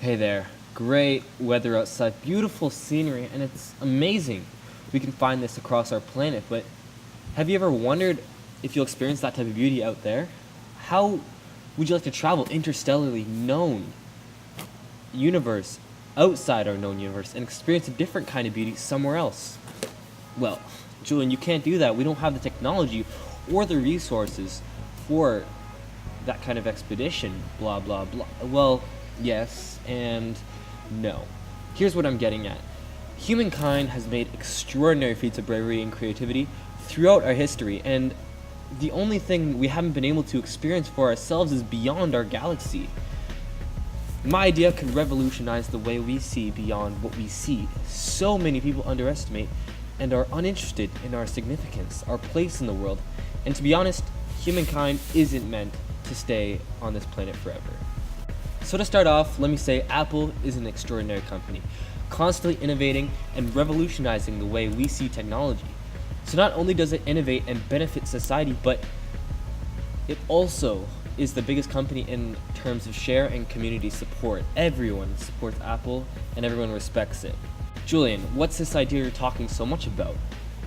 Hey there. Great weather outside, beautiful scenery, and it's amazing. We can find this across our planet, but have you ever wondered if you'll experience that type of beauty out there? How would you like to travel interstellarly known universe outside our known universe and experience a different kind of beauty somewhere else? Well, Julian, you can't do that. We don't have the technology or the resources for that kind of expedition, blah, blah, blah. Well, yes and no. Here's what I'm getting at. Humankind has made extraordinary feats of bravery and creativity throughout our history, and the only thing we haven't been able to experience for ourselves is beyond our galaxy. My idea could revolutionize the way we see beyond what we see. So many people underestimate and are uninterested in our significance, our place in the world, and to be honest, humankind isn't meant to stay on this planet forever. So to start off, let me say Apple is an extraordinary company, constantly innovating and revolutionizing the way we see technology. So not only does it innovate and benefit society, but it also is the biggest company in terms of share and community support. Everyone supports Apple and everyone respects it. Julian, what's this idea you're talking so much about?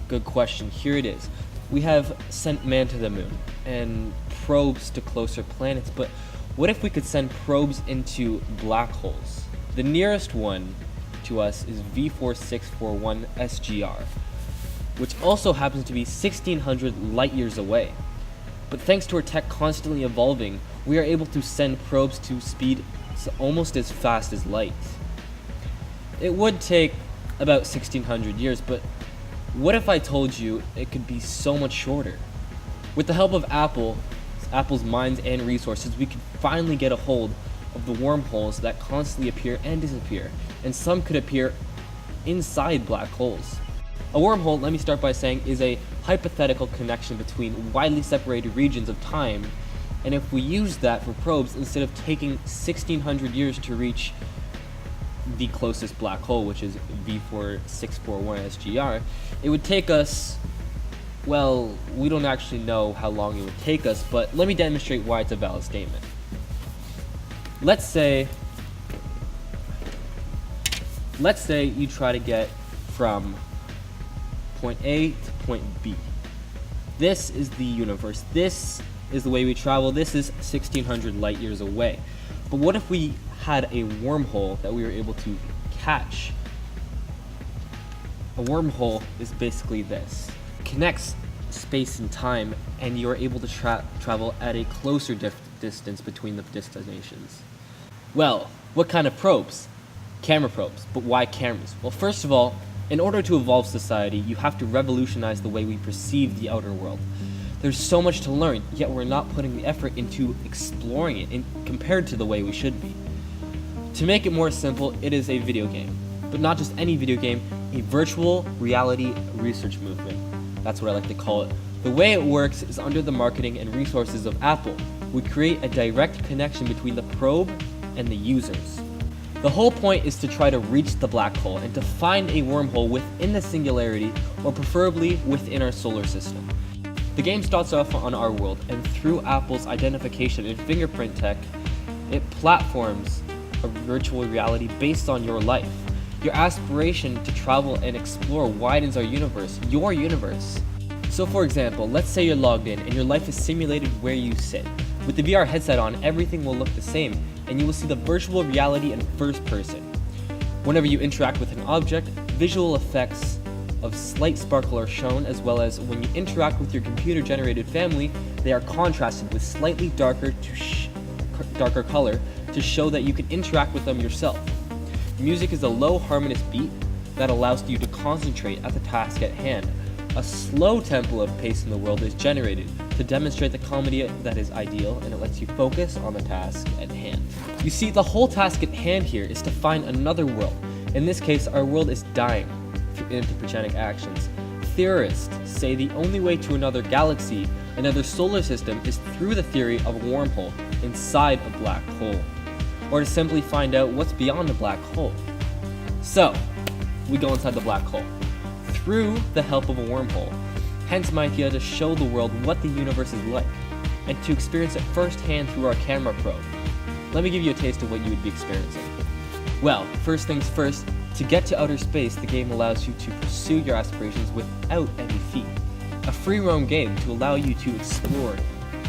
Good question, here it is. We have sent man to the moon and probes to closer planets, but what if we could send probes into black holes? The nearest one to us is V4641 SGR, which also happens to be 1600 light years away. But thanks to our tech constantly evolving, we are able to send probes to speed almost as fast as light. It would take about 1600 years, but what if I told you it could be so much shorter? With the help of Apple's minds and resources, we could finally get a hold of the wormholes that constantly appear and disappear, and some could appear inside black holes. A wormhole, let me start by saying, is a hypothetical connection between widely separated regions of time, and if we use that for probes, instead of taking 1600 years to reach the closest black hole, which is V4641 SGR, it would take us, well, we don't actually know how long it would take us, but let me demonstrate why it's a valid statement. Let's say you try to get from point A to point B. This is the universe. This is the way we travel. This is 1600 light years away. But what if we had a wormhole that we were able to catch? A wormhole is basically this. It connects space and time, and you're able to travel at a closer distance between the destinations. Well, what kind of probes? Camera probes. But why cameras? Well, first of all, in order to evolve society, you have to revolutionize the way we perceive the outer world. There's so much to learn, yet we're not putting the effort into exploring it compared to the way we should be. To make it more simple, it is a video game. But not just any video game, a virtual reality research movement. That's what I like to call it. The way it works is under the marketing and resources of Apple. We create a direct connection between the probe and the users. The whole point is to try to reach the black hole and to find a wormhole within the singularity, or preferably within our solar system. The game starts off on our world, and through Apple's identification and fingerprint tech, it platforms a virtual reality based on your life. Your aspiration to travel and explore widens our universe, your universe. So for example, let's say you're logged in and your life is simulated where you sit. With the VR headset on, everything will look the same, and you will see the virtual reality in first person. Whenever you interact with an object, visual effects of slight sparkle are shown, as well as when you interact with your computer-generated family, they are contrasted with slightly darker color to show that you can interact with them yourself. Music is a low harmonious beat that allows you to concentrate at the task at hand. A slow tempo of pace in the world is generated to demonstrate the comedy that is ideal, and it lets you focus on the task at hand. You see, the whole task at hand here is to find another world. In this case, our world is dying through anthropogenic actions. Theorists say the only way to another galaxy, another solar system, is through the theory of a wormhole inside a black hole, or to simply find out what's beyond a black hole. So, we go inside the black hole through the help of a wormhole. Hence my idea to show the world what the universe is like, and to experience it firsthand through our camera probe. Let me give you a taste of what you would be experiencing. Well, first things first, to get to outer space, the game allows you to pursue your aspirations without any fee. A free roam game to allow you to explore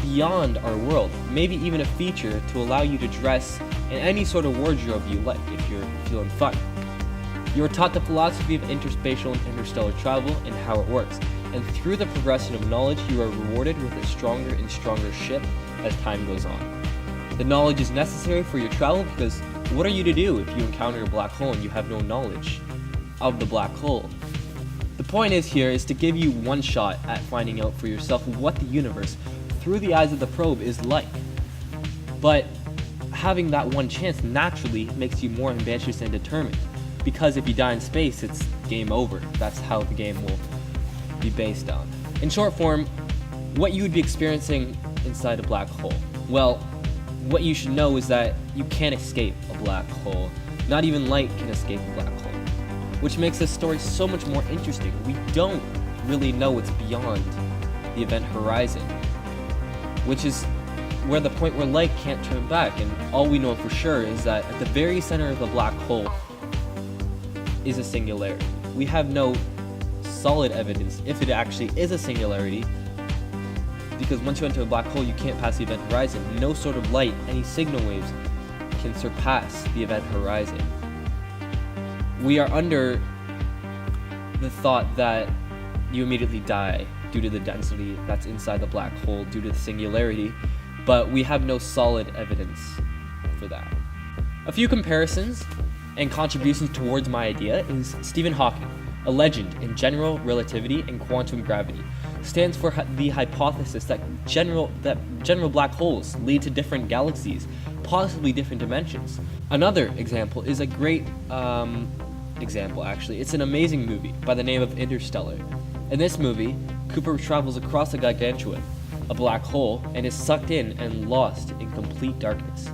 beyond our world, maybe even a feature to allow you to dress in any sort of wardrobe you like if you're feeling fun. You are taught the philosophy of interspatial and interstellar travel and how it works, and through the progression of knowledge, you are rewarded with a stronger and stronger ship as time goes on. The knowledge is necessary for your travel because what are you to do if you encounter a black hole and you have no knowledge of the black hole? The point is to give you one shot at finding out for yourself what the universe, through the eyes of the probe, is like. But having that one chance naturally makes you more ambitious and determined, because if you die in space, it's game over. That's how the game will be based on. In short form, what you would be experiencing inside a black hole. Well, what you should know is that you can't escape a black hole. Not even light can escape a black hole, which makes this story so much more interesting. We don't really know what's beyond the event horizon, which is where the point where light can't turn back, and all we know for sure is that at the very center of the black hole is a singularity. We have no solid evidence if it actually is a singularity, because once you enter a black hole, you can't pass the event horizon. No sort of light, any signal waves, can surpass the event horizon. We are under the thought that you immediately die due to the density that's inside the black hole, due to the singularity, but we have no solid evidence for that. A few comparisons and contributions towards my idea is Stephen Hawking, a legend in general relativity and quantum gravity, stands for the hypothesis that general black holes lead to different galaxies, possibly different dimensions. Another example is a great example, actually. It's an amazing movie by the name of Interstellar. In this movie, Cooper travels across a gargantuan, a black hole, and is sucked in and lost in complete darkness.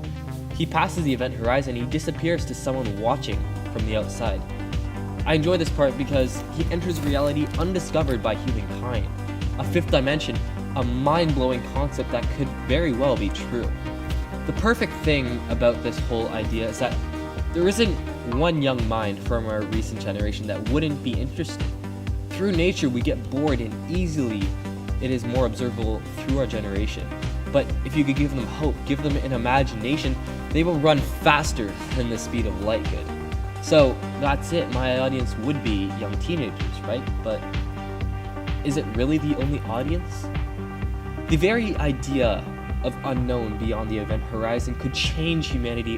He passes the event horizon, he disappears to someone watching from the outside. I enjoy this part because he enters reality undiscovered by humankind. A fifth dimension, a mind-blowing concept that could very well be true. The perfect thing about this whole idea is that there isn't one young mind from our recent generation that wouldn't be interested. Through nature, we get bored and easily it is more observable through our generation. But if you could give them hope, give them an imagination, they will run faster than the speed of light could. So that's it. My audience would be young teenagers, right? But is it really the only audience? The very idea of unknown beyond the event horizon could change humanity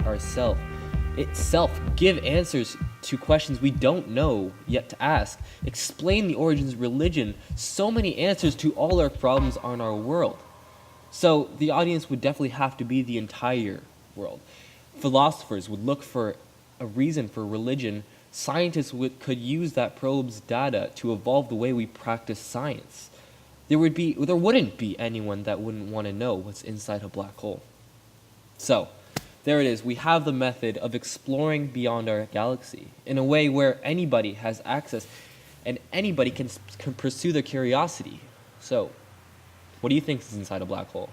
itself, give answers to questions we don't know yet to ask, explain the origins of religion, so many answers to all our problems on our world. So the audience would definitely have to be the entire world. Philosophers would look for a reason for religion. Scientists could use that probe's data to evolve the way we practice science. There wouldn't be anyone that wouldn't want to know what's inside a black hole. So, there it is. We have the method of exploring beyond our galaxy in a way where anybody has access and anybody can pursue their curiosity. So, what do you think is inside a black hole?